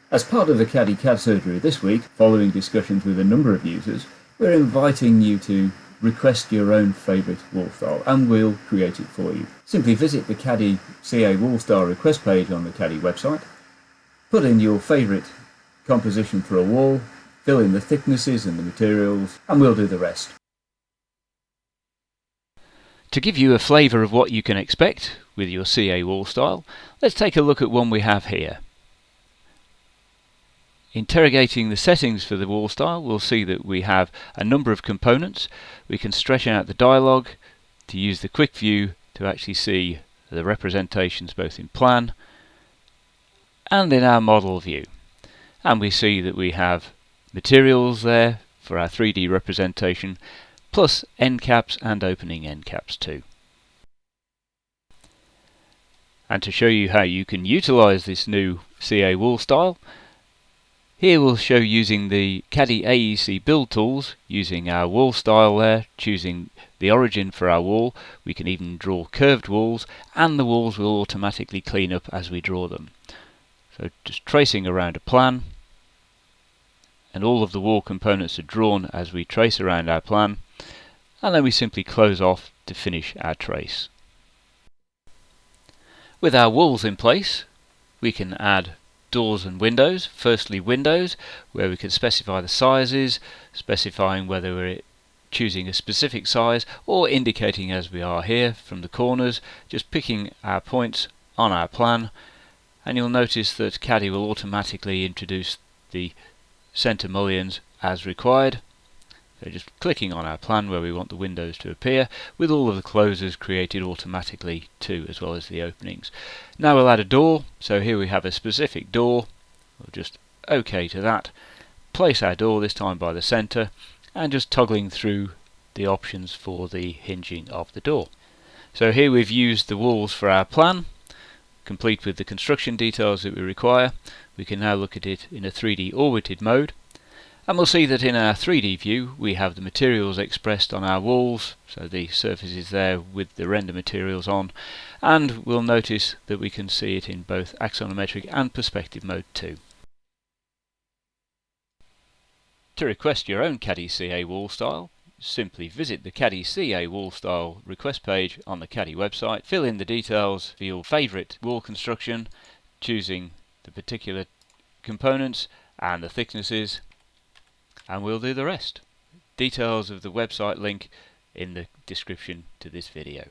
As part of the Caddie CAD surgery this week, following discussions with a number of users, we're inviting you to request your own favourite wall style and we'll create it for you. Simply visit the Caddie CA Wallstyle request page on the Caddie website, put in your favourite composition for a wall, fill in the thicknesses and the materials, and we'll do the rest. To give you a flavour of what you can expect with your CA wall style, let's take a look at one we have here. Interrogating the settings for the wall style, we'll see that we have a number of components. We can stretch out the dialog to use the quick view to actually see the representations both in plan and in our model view. And we see that we have materials there for our 3D representation, plus end caps and opening end caps too. And to show you how you can utilize this new CA wall style, here we'll show using the Caddie AEC build tools, using our wall style there, choosing the origin for our wall. We can even draw curved walls, and the walls will automatically clean up as we draw them. So just tracing around a plan, and all of the wall components are drawn as we trace around our plan, and then we simply close off to finish our trace. With our walls in place, we can add doors and windows. Firstly, windows, where we can specify the sizes, specifying whether we're choosing a specific size or indicating, as we are here from the corners, just picking our points on our plan, and you'll notice that Caddie will automatically introduce the center mullions as required. So just clicking on our plan where we want the windows to appear, with all of the closures created automatically too, as well as the openings. Now we'll add a door, so here we have a specific door. We'll just OK to that, place our door this time by the center, and just toggling through the options for the hinging of the door. So here we've used the walls for our plan, complete with the construction details that we require. We can now look at it in a 3D orbited mode. And we'll see that in our 3D view we have the materials expressed on our walls, so the surface is there with the render materials on, and we'll notice that we can see it in both axonometric and perspective mode too. To request your own Caddie CA wall style, simply visit the Caddie CA Wallstyle request page on the Caddie website, fill in the details for your favourite wall construction, choosing the particular components and the thicknesses, and we'll do the rest. Details of the website link in the description to this video.